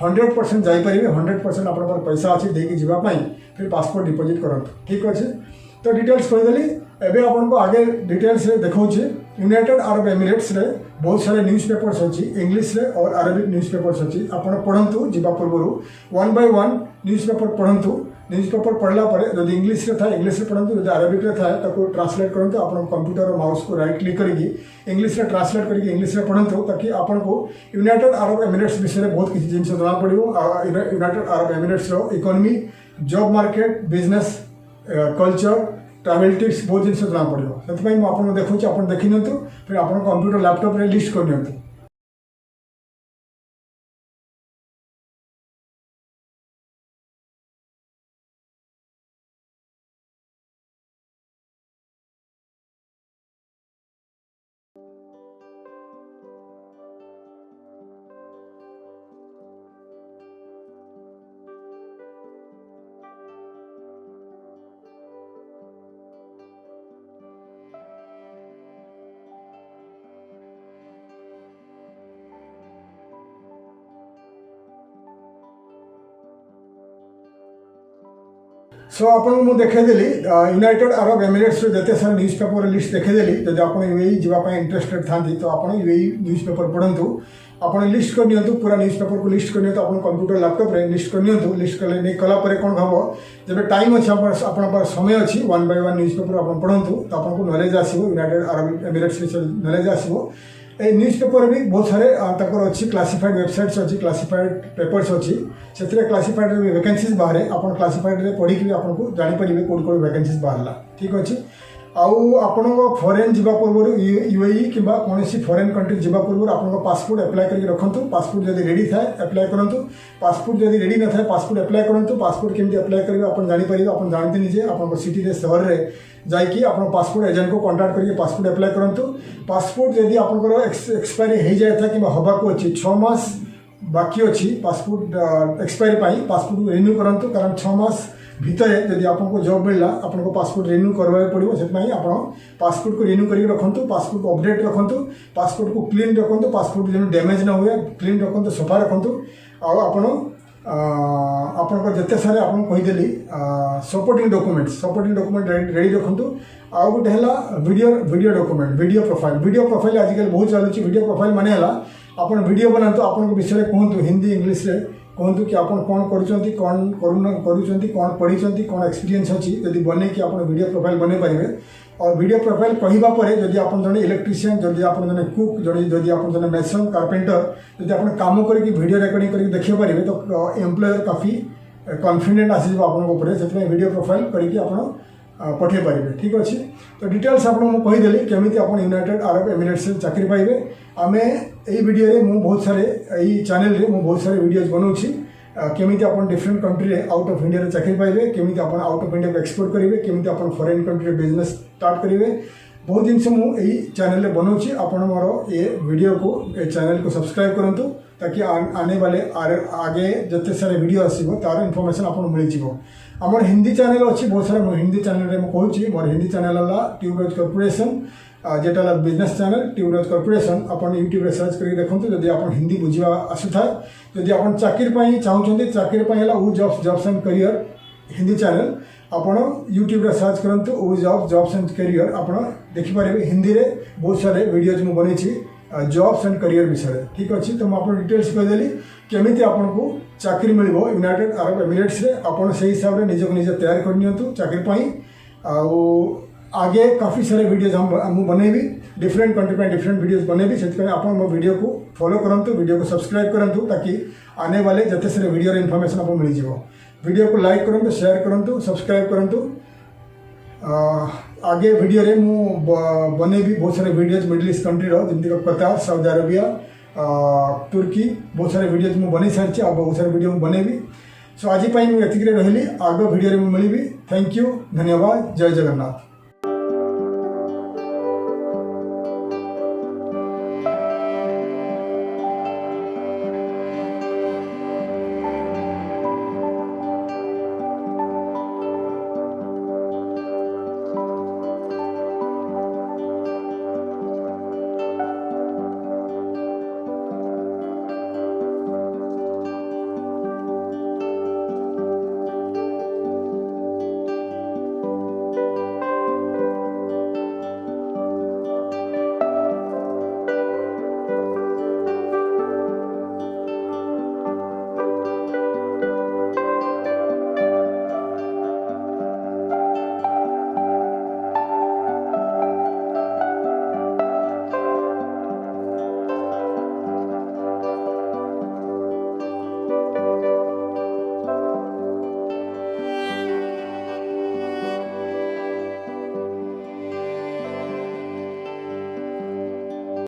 100% जापर, 100% आप पैसा अच्छी देकी जावाई, फिर पासपोर्ट डिपोजिट करूँ, ठीक अच्छे। तो डिटेल्स कहीदेली। एवं आपको आगे डिटेल्स देखा यूनाइटेड अरब एमिरेट्स रे बहुत सारे न्यूज पेपर्स अच्छी, इंग्लिश रे और अरबिक न्यूज पेपर्स अच्छी। आप पढ़ु जा पूर्व 1 by 1 न्यूज पेपर पढ़ु। न्यूज पेपर पढ़ला जब इंग्लिश रे था इंग्लिश रे पढ़ु, जब अरबिक रे था तो ट्रांसलेट करूँ। आप कंप्यूटर और माउस को राइट क्लिक करके इंग्लिश रे ट्रांसलेट करके इंग्लिश रे पढ़ु, ताकि आपको यूनाइटेड अरब एमिरेट्स विषय में बहुत किसी जिन जना पड़ो। United Arab Emirates economy, job market, business, culture, travel tips बहुत जिन जना पड़ो। से मुझे देखुची, आप देखी नि, फिर आप कंप्यूटर लैपटॉप रे लिस्ट कर नि। सो आपको मुझे देखदेली यूनाइटेड अरब एमिरेट्स जिते सारे न्यूज पेपर लिस्ट देखदेली। जब आप UAE जावाई इंटरेस्टेड था तो आप UAE न्यूज पेपर पढ़ु। ଆପଣ ଲିଷ୍ଟ କରି ନିଅନ୍ତୁ पूरा न्यूज़ पेपर को लिस्ट कर नियंतु अपन कंप्यूटर लैपटॉप रे लिस्ट कर नियंतु लिस्ट कले नहीं कला परे कोन हबो जब टाइम अछि अपन पर समय अछि one by one news paper अपन पढंतु त अपन को नॉलेज आसीबो यूनाइटेड अरब एमिरेट्स विषय नॉलेज आसीबो ए न्यूज़ पेपर भी बहुत सारे तकर अछि क्लासिफाइड वेबसाइट्स अछि क्लासिफाइड पेपर्स अछि सेतरे क्लासिफाइड वैकेंसीज बाहरे अपन क्लासिफाइड रे पढी कि अपन को जानि परिबे कोड कोड वैकेंसीज बाहरला ठीक अछि आउ आपण फॉरेन जीवा पूर्व यूएई कि कौन फॉरेन कंट्री जीवा पूर्व आपण पासपोर्ट अप्लाई करके रखंतु पासपोर्ट जब रेडी थाए अप्लाई करंतु पासपोर्ट जब रेडी न थाए पासपोर्ट अप्लाई करंतु पासपोर्ट केमती अप्लाई करेंगे आपण जानि परिबे आपण जानते निजे आपण सिटी रे शहर रे जाइकी आपण पासपोर्ट एजेंट को कांटेक्ट करके पासपोर्ट अप्लाई करंतु पासपोर्ट जदि आपण एक्सपायरी हो जाए था कि हवा को अच्छी 6 मास बाकी अच्छी पासपोर्ट एक्सपायरी पासपोर्ट रिन्यू करंतु कारण 6 मास भितर जदि आपको जॉब मिलला आपको पासपोर्ट रिन्यू करवाई पड़ो से पासपोर्ट को रिन्यू करके रखंतु पासपोर्ट को अपडेट रखंतु पासपोर्ट को क्लीन रखंतु पासपोर्ट जो डैमेज ना हुए क्लीन रखंतु सफा रखंतु आपण जिते सारे आपको कहीदेली सपोर्टिंग डॉक्यूमेंट रेडी रखंतु आउ गोटे है वीडियो डॉक्यूमेंट वीडियो प्रोफाइल आजिकल बहुत चलुची वीडियो प्रोफाइल माने हला आपण वीडियो बनातु आपण विषय कहतु हिंदी इंग्लिश रे कहतु कि आपण कौन करुँच कौन करुँच कौन पढ़ी कौन एक्सपीरियंस अच्छी जदि बने कि आप वीडियो प्रोफाइल बने पारे और वीडियो प्रोफाइल कहवापर जदि आप जन इलेक्ट्रीशियन जदि आप जन कुक जदि आप जन मेसन कारपेंटर जदि आप काम करके वीडियो रिकॉर्डिंग करके देखिए पारे तो एम्प्लॉयर काफ़ी कॉन्फिडेंट आसीज आपन से वीडियो प्रोफाइल करके आप पठे पारे ठीक अच्छे तो डिटेल्स आपको कहीदेली केमी आप यूनाइटेड अरब एमिरेट्स चाकरी पाइबे आम यही वीडियो मु बहुत सारे यही चैनल रे मु बहुत सारे वीडियोज बनाऊँगी केमी आप डिफरेंट कंट्री रे आउट ऑफ इंडिया चाकरी पाइबे केमी आप आउट ऑफ इंडिया को एक्सपोर्ट करेंगे केमी आप फॉरेन कंट्री रे बिजनेस स्टार्ट करेंगे बहुत जिनस मुझे चैनल में बनाऊँगी आपण मोर ये वीडियो को चैनल को सब्सक्राइब करूँ ताकि आने वाले आगे जिते सारे वीडियो आसो तार इनफॉरमेशन आपको मिल जाव आमर हिंदी चैनल अच्छी बहुत सारा हिंदी चैनल रे मुझे मोर हिंदी चैनल है ट्यूबरोज कॉर्पोरेशन जेटा बिजनेस चैनल ट्यूबरोज कॉर्पोरेशन अपन यूट्यूब सर्च करके देखो जदि आप हिंदी बुझा आसुए जदि आप चाकरी चाहते चाकरी उ jobs and career Hindi channel आपण यूट्यूब सर्च करंतु उ जॉब्स एंड करियर आप देखिपारे हिंदी रे बहुत सारे वीडियोज मुझे बनई जॉब्स एंड करियर विषय ठीक अच्छे तो मुझे डिटेल्स कहीदेली केमी आपको चाकरी मिल यूनाइटेड अरब एमिरेट्स रे आपण से हिसाब से निजक निजे तैयार कर नियंतु चाकरी आगे काफ़ी सारे वीडियोज हम बनैबी डिफरेंट कंट्री में डिफरेंट वीडियोज बनैबी से आप मो वीडियो को फॉलो करंतु वीडियो को सब्सक्राइब करंतु ताकि आने वाले जिते सारे वीडियो इनफॉरमेशन आपको मिल जाव वीडियो को लाइक करंतु शेयर करंतु सब्सक्राइब करंतु आगे वीडियो रे मु बनैबी बहुत सारे वीडियोज मिडिल ईस्ट कंट्री जमीक कतार सऊदी अरेबिया तुर्की बहुत सारे वीडियोज मुझे बन सारी आ बहुत सारे वीडियो बनैबी सो आज मुझे रही आग वीडियो में मिली थैंक यू धन्यवाद जय जगन्नाथ।